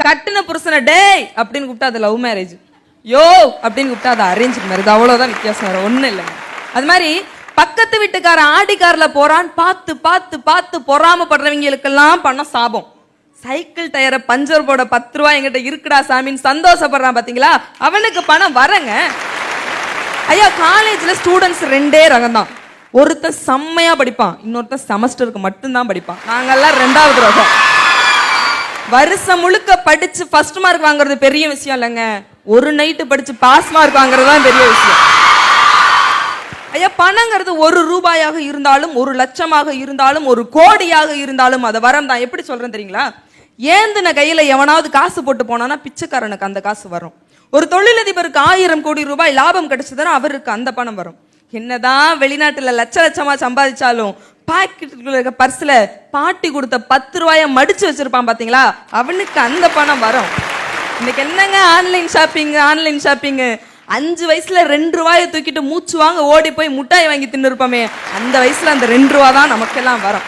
கட்டின புருஷனை டேய் அப்படின்னு கூப்பிட்டா அது லவ் மேரேஜ், யோ அப்படின்னு கூப்பிட்டா அது அரேஞ்ச் மேரேஜ். அவ்வளவுதான் வித்தியாசம், வேற ஒண்ணும் இல்லைங்க. அது மாதிரி பக்கத்து வீட்டுக்கார ஆடி கார்ல போறான் பார்த்து பார்த்து பார்த்து பொறாமப்படுறவங்களுக்கெல்லாம் பண்ண சாபம். சைக்கிள் டயரை பஞ்சர் போட 10 ரூபாய் என்கிட்ட இருக்குடா சாமின்னு சந்தோஷப்படுறான் பாத்தீங்களா, அவனுக்கு பணம் வரங்க. ஐயா, காலேஜ்ல ஸ்டூடெண்ட்ஸ் 2 ரகம் தான். ஒருத்தன் செம்மையா படிப்பான், இன்னொருத்தன் செமஸ்டருக்கு மட்டும்தான் படிப்பான். நாங்கெல்லாம் 2வது ரகம். வருஷம் முழுக்க படிச்சு ஃபர்ஸ்ட் மார்க் வாங்குறது பெரிய விஷயம் இல்லைங்க, ஒரு நைட்டு படிச்சு பாஸ் மார்க் வாங்குறது தான் பெரிய விஷயம். ஐயா, பணங்கிறது 1 ரூபாயாக இருந்தாலும் 1 லட்சமாக இருந்தாலும் 1 கோடியாக இருந்தாலும் அது வரம் தான். எப்படி சொல்றேன் தெரியுங்களா? ஏந்தின கையில எவனாவது காசு போட்டு போனானா பிச்சைக்காரனுக்கு அந்த காசு வரும். ஒரு தொழிலதிபருக்கு 1000 கோடி ரூபாய் லாபம் கிடைச்சதுன்னா அவருக்கு அந்த பணம் வரும். என்னதான் வெளிநாட்டுல லட்ச லட்சமா சம்பாதிச்சாலும் பாக்கெட்டுக்குள்ள இருக்க பர்ஸ்ல பாட்டி கொடுத்த 10 ரூபாய மடிச்சு வச்சிருப்பான் பாத்தீங்களா, அவனுக்கு அந்த பணம் வரும். இன்னைக்கு என்னங்க ஆன்லைன் ஷாப்பிங் 5 வயசுல 2 ரூபாயை தூக்கிட்டு மூச்சு வாங்க ஓடி போய் முட்டாய் வாங்கி தின்னு இருப்போமே, அந்த வயசுல அந்த 2 ரூபா தான் நமக்கெல்லாம் வரும்.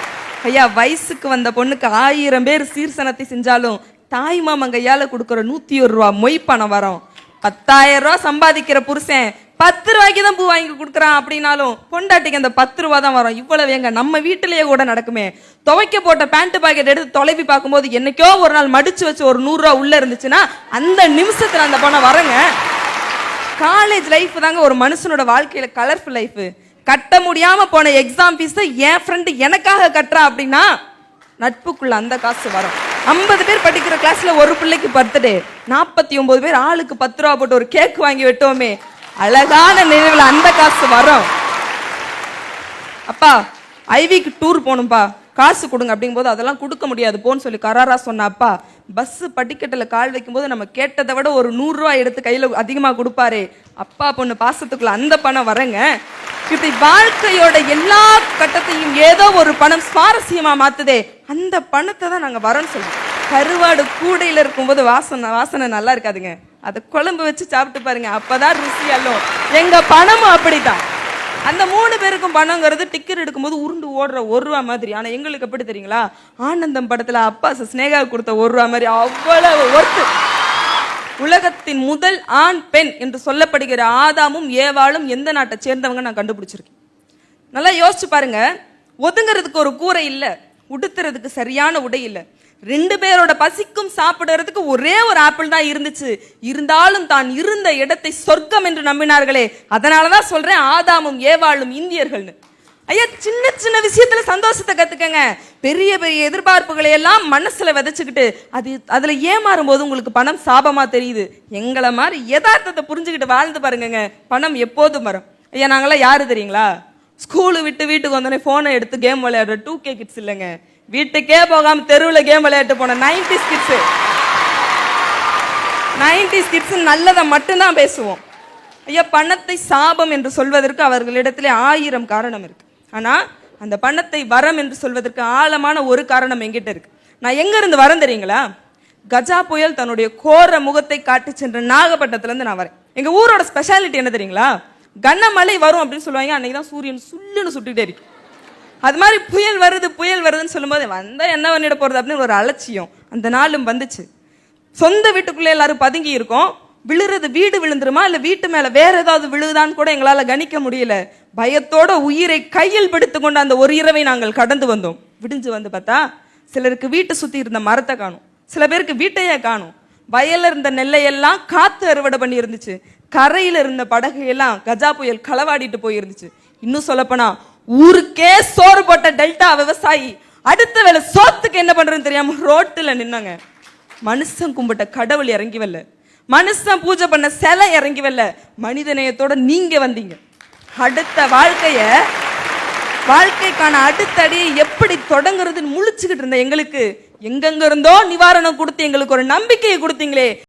ஐயா, வயசுக்கு வந்த பொண்ணுக்கு 1000 பேர் சீர்சனத்தை செஞ்சாலும் தாய் மாமன் கையால கொடுக்குற 101 ரூபா மொய் பணம் வரும். 10,000 ரூபா சம்பாதிக்கிற புருஷன் 10 ரூபாய்க்கு தான் பூ வாங்கி கொடுக்குறான் அப்படின்னாலும் பொண்டாட்டிக்கு அந்த 10 ரூபா தான் வரும். இவ்வளவு எங்க நம்ம வீட்டிலேயே கூட நடக்குமே. துவைக்க போட்ட பேண்ட் பாக்கெட் எடுத்து தொலைவி பார்க்கும்போது என்னைக்கோ ஒரு நாள் மடிச்சு வச்சு ஒரு 100 ரூபா உள்ள இருந்துச்சுன்னா அந்த நிமிஷத்துல அந்த பணம் வரங்க. காலேஜ் லைஃப் தாங்க ஒரு மனுஷனோட வாழ்க்கையில கலர்ஃபுல் லைஃப். கட்ட முடியாம போன எக்ஸாம் ஃபீஸ் என் ஃப்ரெண்டு எனக்காக கட்டுறா அப்படின்னா நட்புக்குள்ள அந்த காசு வரும். 50 பேர் படிக்கிற கிளாஸ்ல ஒரு பிள்ளைக்கு பர்த்டே, 49 பேர் ஆளுக்கு 10 ரூபா போட்டு ஒரு கேக் வாங்கி வெட்டோமே, அழகான நினைவுல அந்த காசு வரும். அப்பா ஐவிக்கு டூர் போகணும்பா, காசு கொடுங்க அப்படிங்கும் போது அதெல்லாம் கொடுக்க முடியாது போன்னு சொல்லி கராரா சொன்ன அப்பா பஸ் படிக்கட்டில் கால் வைக்கும் போது நம்ம கேட்டதை விட ஒரு 100 ரூபாய் எடுத்து கையில அதிகமா கொடுப்பாரு. அப்பா பொண்ணு பாசத்துக்குள்ள அந்த பணம் வரங்க. இப்படி வாழ்க்கையோட எல்லா கட்டத்தையும் ஏதோ ஒரு பணம் சுவாரஸ்யமா மாத்துதே, அந்த பணத்தை தான் நாங்க வரன்னு சொல்லுவோம். கருவாடு கூடையில இருக்கும்போது வாசனை நல்லா இருக்காதுங்க, அதை குழம்பு வச்சு சாப்பிட்டு பாருங்க, அப்பதான் ருசி அல்லோ. எங்க பணமும் அப்படித்தான். அந்த 3 பேருக்கும் பணங்கிறது டிக்கெட் எடுக்கும்போது உருண்டு ஓடுற 1 ரூபா மாதிரி. ஆனா எங்களுக்கு எப்படி தெரியுங்களா, ஆனந்தம் படத்துல அப்பா ஸ்னேகா கொடுத்த 1 ரூபா மாதிரி அவ்வளவு ஒர்த்து. உலகத்தின் முதல் ஆண் பெண் என்று சொல்லப்படுகிற ஆதாமும் ஏவாளும் எந்த நாட்டை சேர்ந்தவங்க நான் கண்டுபிடிச்சிருக்கேன். நல்லா யோசிச்சு பாருங்க. ஒதுங்கிறதுக்கு ஒரு கூரை இல்ல, உடுத்துறதுக்கு சரியான உடை இல்ல, 2 பேரோட பசிக்கும் சாப்பிடுறதுக்கு ஒரே ஒரு ஆப்பிள் தான் இருந்துச்சு. இருந்தாலும் தான் இருந்த இடத்தை சொர்க்கம் என்று நம்பினார்களே, அதனாலதான் சொல்றேன் ஆதாமும் ஏவாளும் இந்தியர்கள்னு. ஐயா, சின்ன சின்ன விஷயத்துல சந்தோஷத்தை கத்துக்கங்க. பெரிய பெரிய எதிர்பார்ப்புகளை எல்லாம் மனசுல விதைச்சுக்கிட்டு அதுல ஏமாறும் போது உங்களுக்கு பணம் சாபமா தெரியுது. எங்களை மாதிரி யதார்த்தத்தை புரிஞ்சுக்கிட்டு வாழ்ந்து பாருங்க, பணம் எப்போதும் வரும். ஐயா, நாங்களாம் யாரு தெரியுங்களா? ஸ்கூலு விட்டு வீட்டுக்கு வந்தோடனே போனை எடுத்து கேம் விளையாடுற 2K கிட்ஸ் இல்லைங்க. வீட்டுக்கே போகாம தெருவில் கேம் விளையாட்டு போன 90s கிட்ஸ். 90s கிட்ஸ் நல்லதை மட்டும்தான் பேசுவோம். ஐயா, பணத்தை சாபம் என்று சொல்வதற்கு அவர்களிடத்திலே 1000 காரணம் இருக்கு. ஆனா அந்த பணத்தை வரம் என்று சொல்வதற்கு ஆழமான ஒரு காரணம் எங்கிட்ட இருக்கு. நான் எங்க இருந்து வரேன் தெரியுங்களா? கஜா புயல் தன்னுடைய கோர முகத்தை காட்டி சென்ற நாகப்பட்டினத்துல இருந்து நான் வரேன். எங்க ஊரோட ஸ்பெஷாலிட்டி என்ன தெரியுங்களா? கனமழை வரும் அப்படின்னு சொல்லுவாங்க, அன்னைக்கு தான் சூரியன் சுல்லுன்னு சுட்டுட்டே இருக்கு. அது மாதிரி புயல் வருதுன்னு சொல்லும்போது வந்தா என்ன பண்ணிட போறது அப்படின்னு ஒரு அலட்சியம். அந்த நாளும் வந்துச்சு. சொந்த வீட்டுக்குள்ளே எல்லாரும் பதுங்கி இருக்கோம். விழுறது வீடு விழுந்துருமா இல்ல வீட்டு மேல வேற ஏதாவது விழுதான்னு கூட எங்களால கணிக்க முடியல. பயத்தோட உயிரை கையில் பிடித்து கொண்டு அந்த ஒரு இரவை நாங்கள் கடந்து வந்தோம். விடிஞ்சு வந்து பார்த்தா சிலருக்கு வீட்டை சுத்தி இருந்த மரத்தை காணும், சில பேருக்கு வீட்டையே காணும். வயல்ல இருந்த நெல்லையெல்லாம் காத்து அறுவடை பண்ணி இருந்துச்சு. கரையில இருந்த படகையெல்லாம் கஜா புயல் களவாடிட்டு போயிருந்துச்சு. இன்னும் சொல்லப்போனா ஊருக்கே சோறு போட்ட டெல்டா விவசாயி அடுத்த வேலை சோத்துக்கு என்ன பண்றதுன்னு தெரியாம ரோட்டுல நின்னாங்க. மனுஷன் கும்பிட்ட கடவுள் இறங்கி வரல, மனுஷன் பூஜை பண்ண சிலை இறங்கி வரல, மனிதநேயத்தோட நீங்க வந்தீங்க. அடுத்த வாழ்க்கைக்கான அடுத்த அடியை எப்படி தொடங்குறதுன்னு முழிச்சுக்கிட்டு இருந்த எங்களுக்கு எங்கெங்க இருந்தோ நிவாரணம் கொடுத்து எங்களுக்கு ஒரு நம்பிக்கையை கொடுத்தீங்களே.